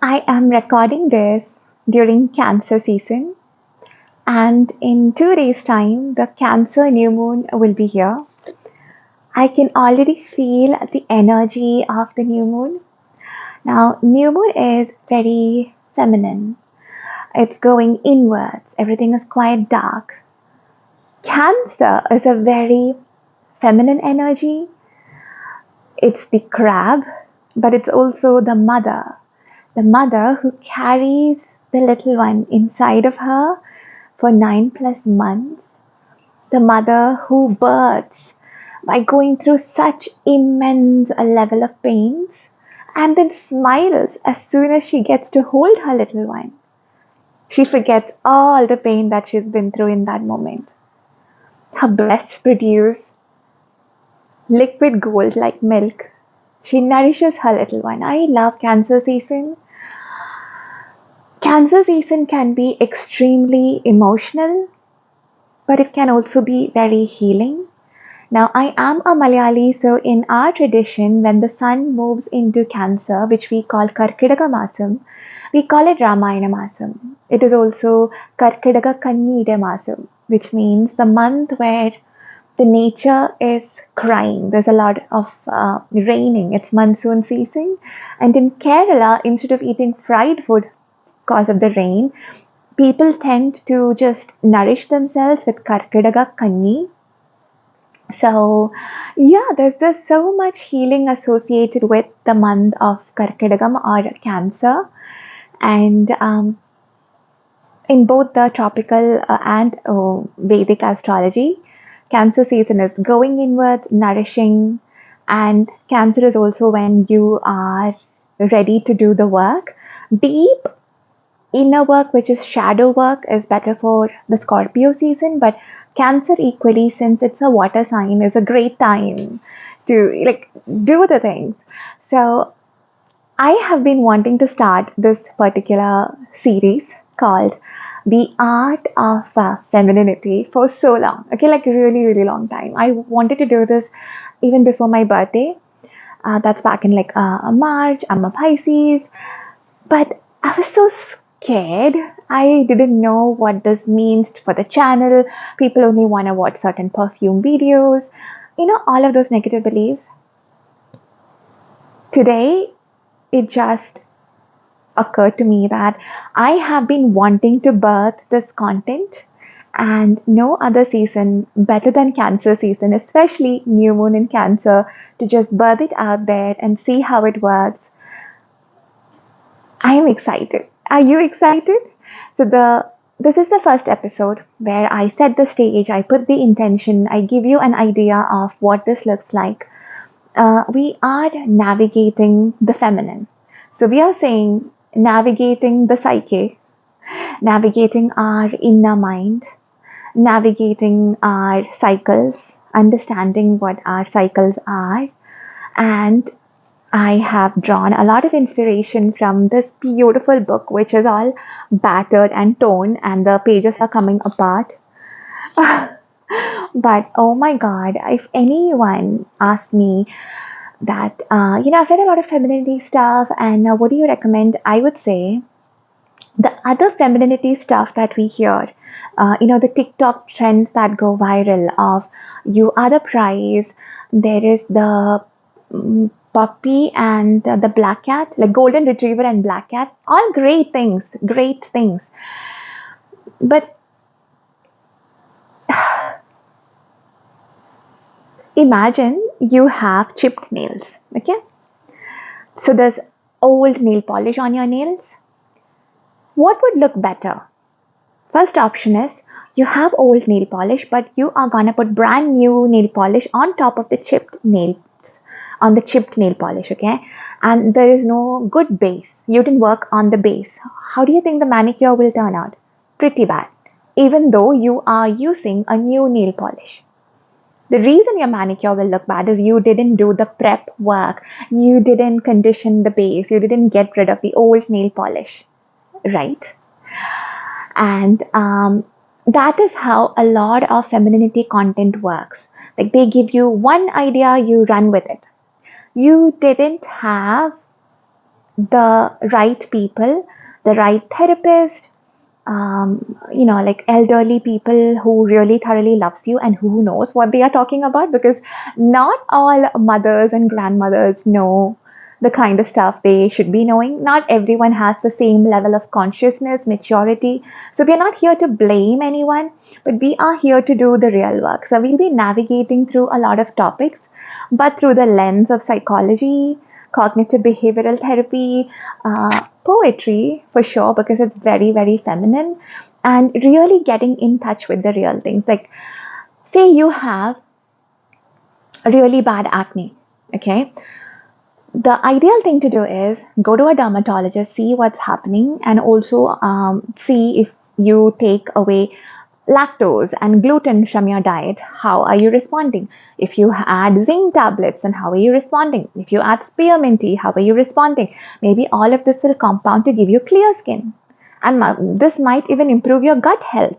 I am recording this during Cancer season, and in 2 days' time, the Cancer new moon will be here. I can already feel the energy of the new moon. Now, new moon is very feminine, it's going inwards, everything is quite dark. Cancer is a very feminine energy, it's the crab, but it's also the mother who carries the little one inside of her for 9+ months, the mother who births by going through such immense a level of pains and then smiles as soon as she gets to hold her little one. She forgets all the pain that she's been through in that moment. Her breasts produce liquid gold like milk. She nourishes her little one. I love Cancer season. Cancer season can be extremely emotional, but it can also be very healing. Now, I am a Malayali, so in our tradition, when the sun moves into Cancer, which we call Karkidaga Masam, we call it Ramayana Masam. It is also Karkidaga Kannida Masam, which means the month where the nature is crying. There's a lot of raining. It's monsoon season. And in Kerala, instead of eating fried food because of the rain, people tend to just nourish themselves with Karkidaga Kanni. So, yeah, there's so much healing associated with the month of Karkidagam or Cancer. And in both the tropical and Vedic astrology, Cancer season is going inwards, nourishing, and Cancer is also when you are ready to do the work. Deep inner work, which is shadow work, is better for the Scorpio season, but Cancer equally, since it's a water sign, is a great time to like do the things. So I have been wanting to start this particular series called The Art of Femininity for so long. Okay, like really, really long time. I wanted to do this even before my birthday. That's back in like March. I'm a Pisces. But I was so scared. I didn't know what this means for the channel. People only want to watch certain perfume videos. All of those negative beliefs. Today, it just occurred to me that I have been wanting to birth this content, and no other season better than Cancer season, especially new moon in Cancer, to just birth it out there and see how it works. I am excited. Are you excited? So this is the first episode where I set the stage, I put the intention, I give you an idea of what this looks like. We are navigating the feminine. So we are saying navigating the psyche, navigating our inner mind, navigating our cycles, understanding what our cycles are, and I have drawn a lot of inspiration from this beautiful book, which is all battered and torn, and the pages are coming apart. But oh my god, if anyone asked me that, I've read a lot of femininity stuff, and what do you recommend? I would say the other femininity stuff that we hear, the TikTok trends that go viral of you are the prize, there is the puppy and the black cat, like golden retriever and black cat, all great things, great things. But imagine you have chipped nails, okay? So there's old nail polish on your nails. What would look better? First option is you have old nail polish, but you are gonna put brand new nail polish on top of the chipped nails, on the chipped nail polish, okay? And there is no good base. You didn't work on the base. How do you think the manicure will turn out? Pretty bad, even though you are using a new nail polish. The reason your manicure will look bad is you didn't do the prep work. You didn't condition the base. You didn't get rid of the old nail polish, right? And that is how a lot of femininity content works. Like they give you one idea, you run with it. You didn't have the right people, the right therapist, like elderly people who really thoroughly loves you and who knows what they are talking about, because not all mothers and grandmothers know the kind of stuff they should be knowing. Not everyone has the same level of consciousness, maturity. So we're not here to blame anyone, but we are here to do the real work. So we'll be navigating through a lot of topics, but through the lens of psychology, cognitive behavioral therapy, poetry for sure, because it's very, very feminine, and really getting in touch with the real things. Like, say you have really bad acne, okay? The ideal thing to do is go to a dermatologist, see what's happening, and also see if you take away lactose and gluten from your diet, how are you responding? If you add zinc tablets, then how are you responding? If you add spearmint tea, how are you responding? Maybe all of this will compound to give you clear skin. And this might even improve your gut health.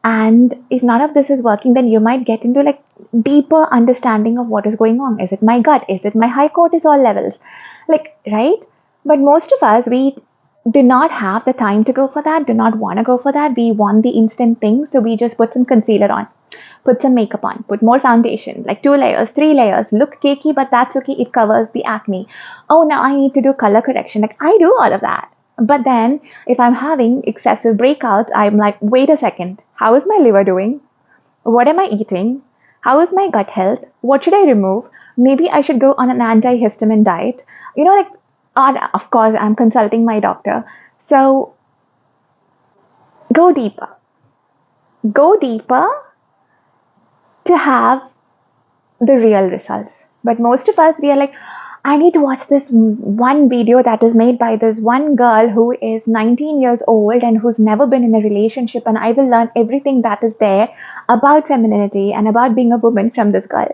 And if none of this is working, then you might get into like deeper understanding of what is going on. Is it my gut? Is it my high cortisol levels? Like, right? But most of us, we do not have the time to go for that, do not want to go for that. We want the instant thing. So we just put some concealer on, put some makeup on, put more foundation, like 2 layers, 3 layers, look cakey, but that's okay. It covers the acne. Oh, now I need to do color correction. Like, I do all of that. But then if I'm having excessive breakouts, I'm like, wait a second, how is my liver doing? What am I eating? How is my gut health? What should I remove? Maybe I should go on an antihistamine diet. Like, of course, I'm consulting my doctor. So go deeper. Go deeper to have the real results. But most of us, we are like, I need to watch this one video that is made by this one girl who is 19 years old and who's never been in a relationship, and I will learn everything that is there about femininity and about being a woman from this girl.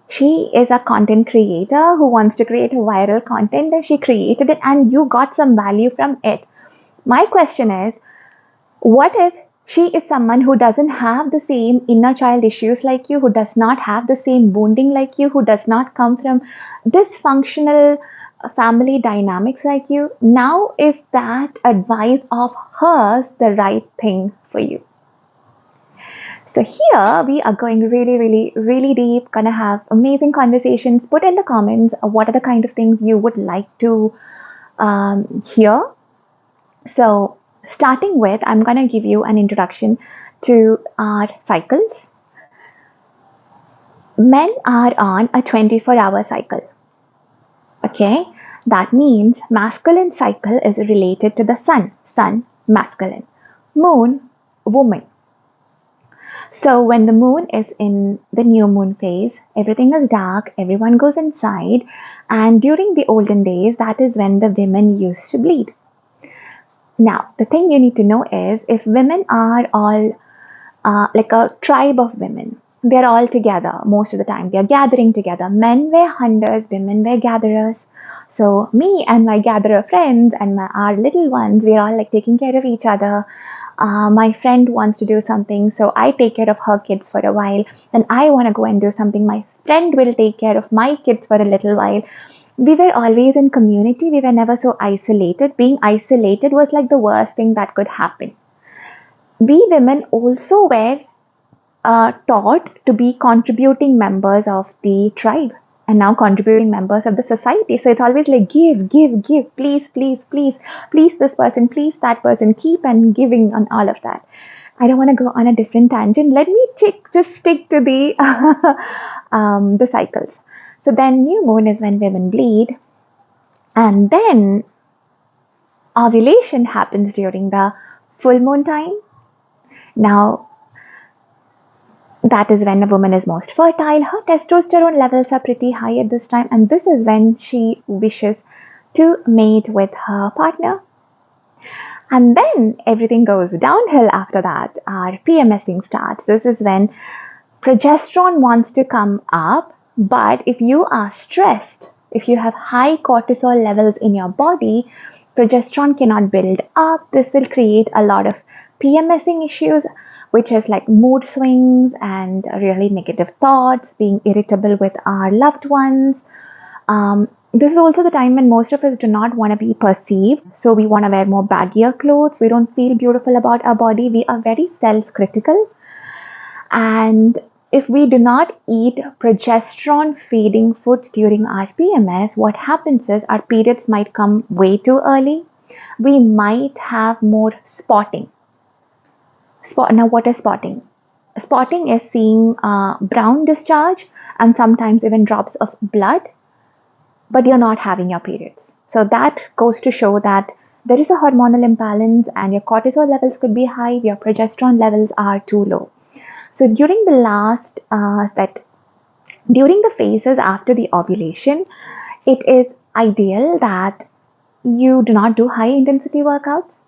She is a content creator who wants to create a viral content, and she created it and you got some value from it. My question is, what if she is someone who doesn't have the same inner child issues like you, who does not have the same wounding like you, who does not come from dysfunctional family dynamics like you? Now, is that advice of hers the right thing for you? So here we are going really, really, really deep, gonna have amazing conversations. Put in the comments what are the kind of things you would like to hear. So starting with, I'm going to give you an introduction to our cycles. Men are on a 24-hour cycle. Okay, that means masculine cycle is related to the sun, masculine, moon, woman. So when the moon is in the new moon phase, everything is dark, everyone goes inside, and during the olden days, that is when the women used to bleed. Now, the thing you need to know is, if women are all like a tribe of women, they're all together most of the time. They're gathering together. Men were hunters, women were gatherers. So me and my gatherer friends and our little ones, we're all like taking care of each other. My friend wants to do something, so I take care of her kids for a while. Then I want to go and do something. My friend will take care of my kids for a little while. We were always in community. We were never so isolated. Being isolated was like the worst thing that could happen. We women also were taught to be contributing members of the tribe and now contributing members of the society. So it's always like give, please, please, please, please this person, please that person, keep and giving on all of that. I don't want to go on a different tangent. Let me just stick to the cycles. So then new moon is when women bleed, and then ovulation happens during the full moon time. Now, that is when a woman is most fertile. Her testosterone levels are pretty high at this time, and this is when she wishes to mate with her partner. And then everything goes downhill after that. Our PMSing starts. This is when progesterone wants to come up, but if you are stressed, if you have high cortisol levels in your body, progesterone cannot build up. This will create a lot of PMSing issues, which is like mood swings and really negative thoughts, being irritable with our loved ones. This is also the time when most of us do not want to be perceived. So we want to wear more baggier clothes. We don't feel beautiful about our body. We are very self-critical. And if we do not eat progesterone feeding foods during our PMS, what happens is our periods might come way too early. We might have more spotting. Now, what is spotting? Spotting is seeing brown discharge and sometimes even drops of blood, but you're not having your periods. So that goes to show that there is a hormonal imbalance and your cortisol levels could be high, your progesterone levels are too low. So during the phases after the ovulation, it is ideal that you do not do high intensity workouts.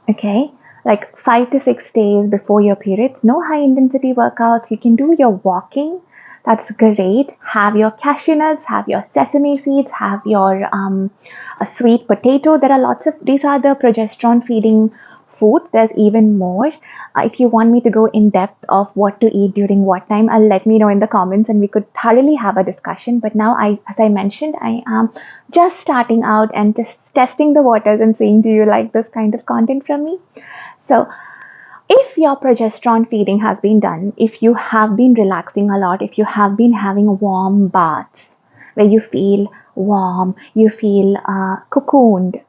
Okay, like 5 to 6 days before your periods, no high intensity workouts. You can do your walking. That's great. Have your cashew nuts, have your sesame seeds, have your a sweet potato. There are lots of these are the progesterone feeding food. There's even more. If you want me to go in depth of what to eat during what time, I'll let me know in the comments and we could thoroughly have a discussion. But now, as I mentioned, I am just starting out and just testing the waters and seeing, do you like this kind of content from me? So if your progesterone feeding has been done, if you have been relaxing a lot, if you have been having warm baths where you feel warm, you feel cocooned,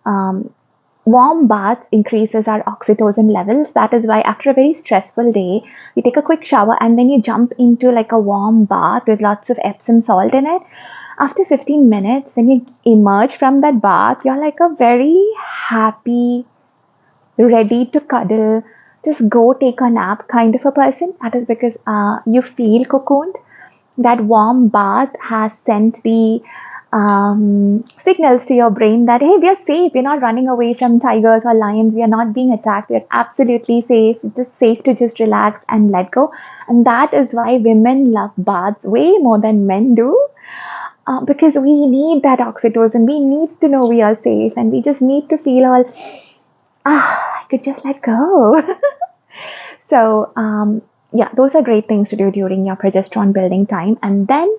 warm baths increases our oxytocin levels. That is why after a very stressful day, you take a quick shower and then you jump into like a warm bath with lots of Epsom salt in it. After 15 minutes, when you emerge from that bath, you're like a very happy, ready to cuddle, just go take a nap kind of a person. That is because you feel cocooned. That warm bath has sent the signals to your brain that, hey, we are safe. We're not running away from tigers or lions. We are not being attacked. We are absolutely safe. It's safe to just relax and let go. And that is why women love baths way more than men do. Because we need that oxytocin. We need to know we are safe. And we just need to feel all, I could just let go. So, yeah, those are great things to do during your progesterone building time. And then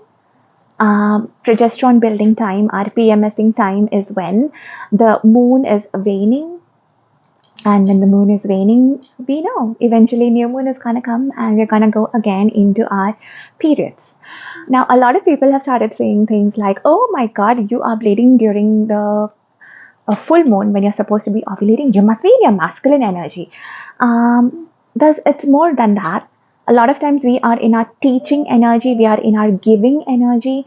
progesterone building time, our PMSing time, is when the moon is waning. And when the moon is waning, we know eventually new moon is going to come and we're going to go again into our periods. Now, a lot of people have started saying things like, oh my God, you are bleeding during the full moon when you're supposed to be ovulating. You must be in your masculine energy. It's more than that. A lot of times we are in our teaching energy, we are in our giving energy.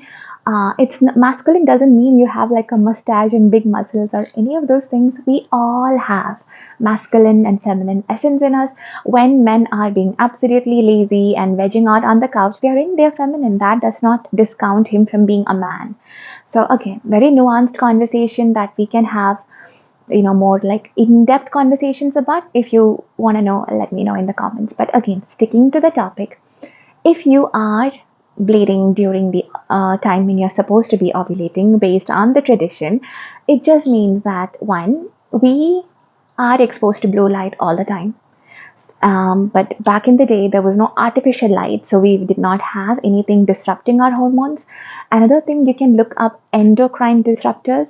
It's masculine doesn't mean you have like a mustache and big muscles or any of those things. We all have masculine and feminine essence in us. When men are being absolutely lazy and vegging out on the couch, they're in their feminine. That does not discount him from being a man. So again, very nuanced conversation that we can have, more like in-depth conversations about. If you want to know, let me know in the comments. But again, sticking to the topic, if you are bleeding during the time when you're supposed to be ovulating based on the tradition, it just means that one, we are exposed to blue light all the time. But back in the day, there was no artificial light, so we did not have anything disrupting our hormones. Another thing, you can look up endocrine disruptors.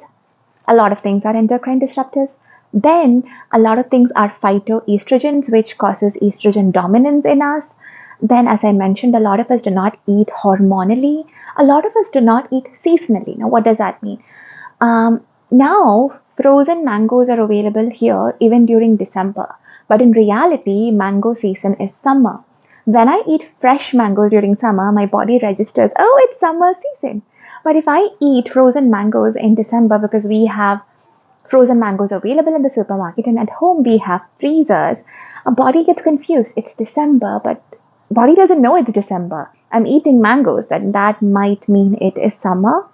A lot of things are endocrine disruptors. Then a lot of things are phytoestrogens, which causes estrogen dominance in us. Then, as I mentioned, a lot of us do not eat hormonally. A lot of us do not eat seasonally. Now, what does that mean? Now, frozen mangoes are available here even during December. But in reality, mango season is summer. When I eat fresh mangoes during summer, my body registers, oh, it's summer season. But if I eat frozen mangoes in December, because we have frozen mangoes available in the supermarket and at home we have freezers, a body gets confused. It's December, but body doesn't know it's December. I'm eating mangoes, and that might mean it is summer.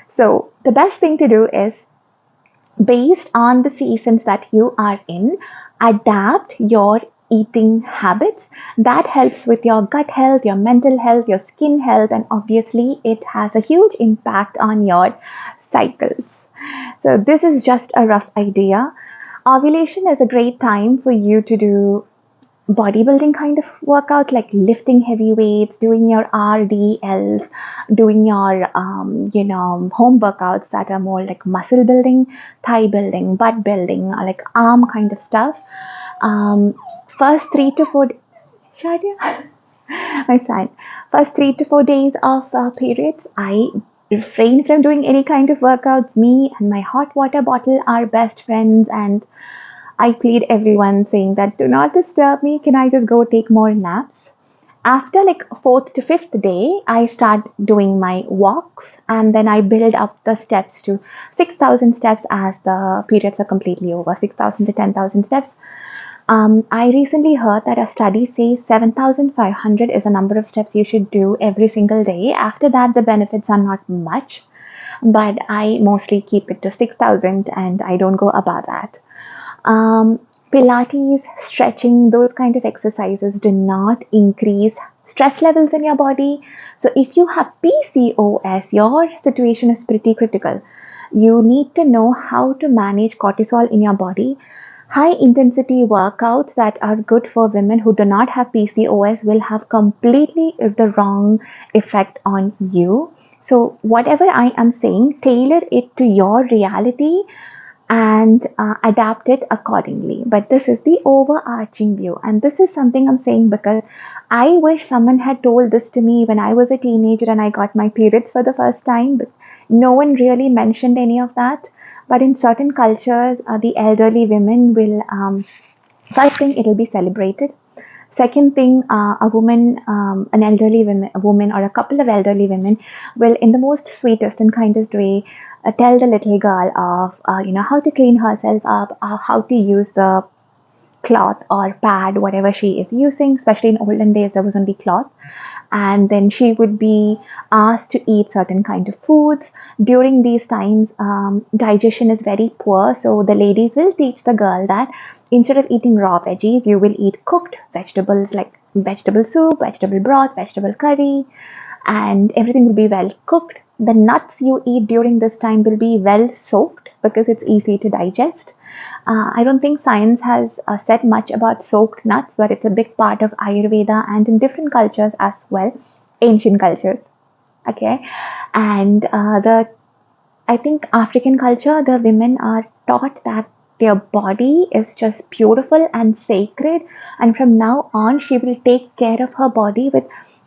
So the best thing to do is, based on the seasons that you are in, adapt your eating habits. That helps with your gut health, your mental health, your skin health, and obviously it has a huge impact on your cycles. So this is just a rough idea. Ovulation is a great time for you to do bodybuilding kind of workouts, like lifting heavy weights, doing your RDLs, doing your home workouts that are more like muscle building, thigh building, butt building, like arm kind of stuff. um, First 3 to 4 Shadia, my son, first 3 to 4 days of periods, I refrain from doing any kind of workouts. Me and my hot water bottle are best friends, and I plead everyone saying that do not disturb me. Can I just go take more naps? After like fourth to fifth day, I start doing my walks, and then I build up the steps to 6,000 steps as the periods are completely over. 6,000 to 10,000 steps. I recently heard that a study says 7,500 is a number of steps you should do every single day. After that, the benefits are not much, but I mostly keep it to 6,000 and I don't go above that. Um, Pilates, stretching, those kind of exercises do not increase stress levels in your body. So if you have PCOS, your situation is pretty critical. You need to know how to manage cortisol in your body. High intensity workouts that are good for women who do not have PCOS will have completely the wrong effect on you. So, whatever I am saying, tailor it to your reality and adapt it accordingly. But this is the overarching view, and this is something I'm saying because I wish someone had told this to me when I was a teenager and I got my periods for the first time, but no one really mentioned any of that. But in certain cultures, the elderly women will, first thing, it'll be celebrated. Second thing, a woman, an elderly woman, a woman or a couple of elderly women will, in the most sweetest and kindest way, tell the little girl of, how to clean herself up, how to use the cloth or pad, whatever she is using. Especially in olden days, there was only cloth. And then she would be asked to eat certain kind of foods. During these times, digestion is very poor, so the ladies will teach the girl that instead of eating raw veggies, you will eat cooked vegetables like vegetable soup, vegetable broth, vegetable curry, and everything will be well cooked. The nuts you eat during this time will be well soaked because it's easy to digest. I don't think science has said much about soaked nuts, but it's a big part of Ayurveda and in different cultures as well, ancient cultures. Okay, and the I think African culture, the women are taught that their body is just beautiful and sacred, and from now on, she will take care of her body with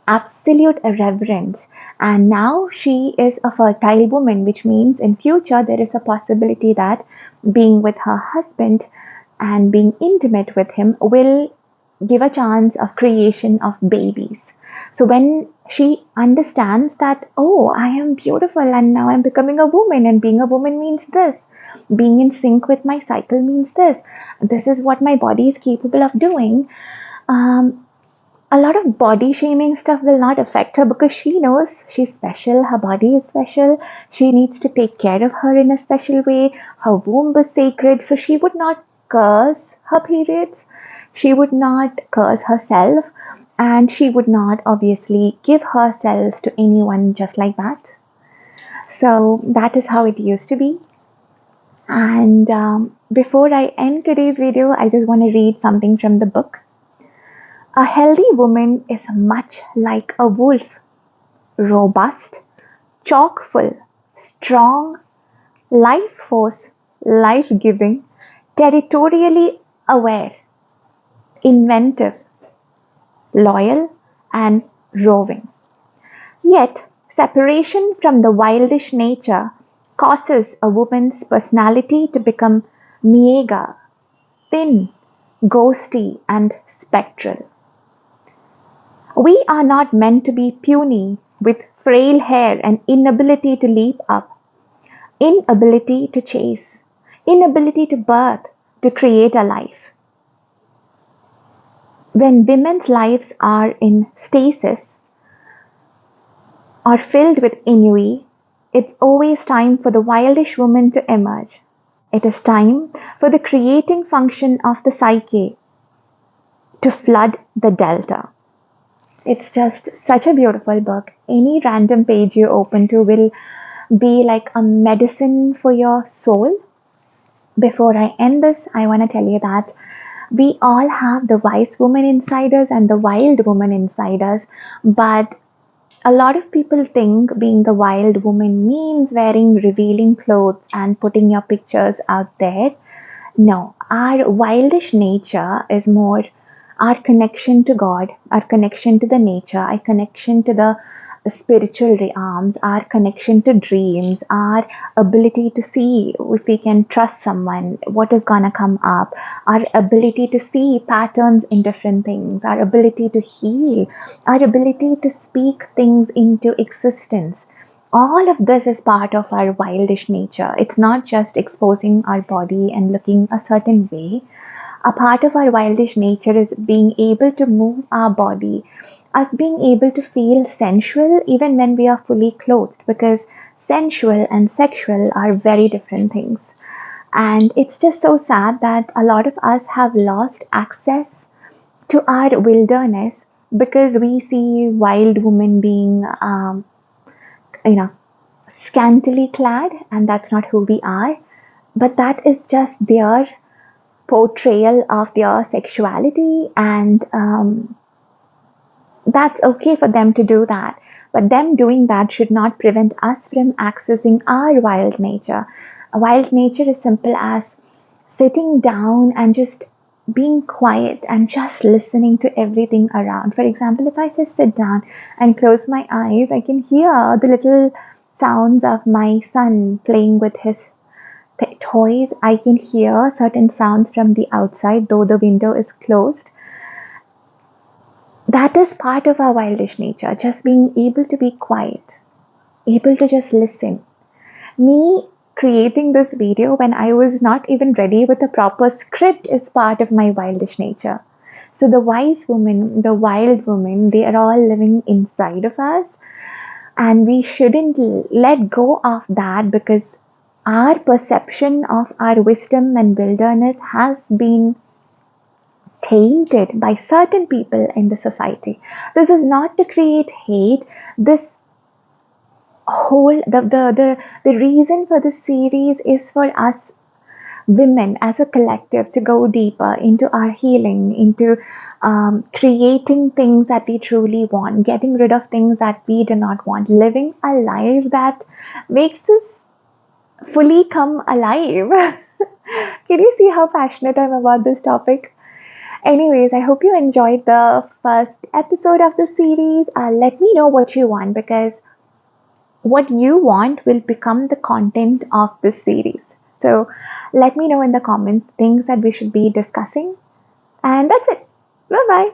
absolute reverence. And now she is a fertile woman, which means in future there is a possibility that being with her husband and being intimate with him will give a chance of creation of babies. So when she understands that, oh, I am beautiful and now I'm becoming a woman, and being a woman means this, being in sync with my cycle means this is what my body is capable of doing. Um, a lot of body shaming stuff will not affect her because she knows she's special, her body is special, she needs to take care of her in a special way, her womb is sacred, so she would not curse her periods, she would not curse herself, and she would not obviously give herself to anyone just like that. So that is how it used to be. And before I end today's video, I just want to read something from the book. A healthy woman is much like a wolf, robust, chock-full, strong, life force, life-giving, territorially aware, inventive, loyal, and roving. Yet, separation from the wildish nature causes a woman's personality to become meager, thin, ghosty, and spectral. We are not meant to be puny with frail hair and inability to leap up, inability to chase, inability to birth, to create a life. When women's lives are in stasis or filled with ennui, it's always time for the wildish woman to emerge. It is time for the creating function of the psyche to flood the delta. It's just such a beautiful book. Any random page you open to will be like a medicine for your soul. Before I end this, I want to tell you that We all have the wise woman inside us and the wild woman inside us, but a lot of people think being the wild woman means wearing revealing clothes and putting your pictures out there. No, our wildish nature is more our connection to God, our connection to the nature, our connection to the spiritual realms, our connection to dreams, our ability to see if we can trust someone, what is gonna come up, our ability to see patterns in different things, our ability to heal, our ability to speak things into existence. All of this is part of our wildish nature. It's not just exposing our body and looking a certain way. A part of our wildish nature is being able to move our body, us being able to feel sensual even when we are fully clothed, because sensual and sexual are very different things. And it's just so sad that a lot of us have lost access to our wilderness because we see wild women being, you know, scantily clad, and that's not who we are. But that is just their portrayal of their sexuality, and that's okay for them to do that. But them doing that should not prevent us from accessing our wild nature. A wild nature is simple as sitting down and just being quiet and just listening to everything around. For example, if I just sit down and close my eyes, I can hear the little sounds of my son playing with his toys. I can hear certain sounds from the outside, though the window is closed. That is part of our wildish nature, just being able to be quiet, able to just listen. Me creating this video when I was not even ready with a proper script is part of my wildish nature. So the wise woman, the wild woman, they are all living inside of us, and we shouldn't let go of that because our perception of our wisdom and wilderness has been tainted by certain people in the society. This is not to create hate. This whole the reason for this series is for us women as a collective to go deeper into our healing, into creating things that we truly want, getting rid of things that we do not want, living a life that makes us fully come alive. Can you see how passionate I'm about this topic? Anyways, I hope you enjoyed the first episode of the series. Let me know what you want, because what you want will become the content of this series. So let me know in the comments things that we should be discussing. And that's it. Bye bye.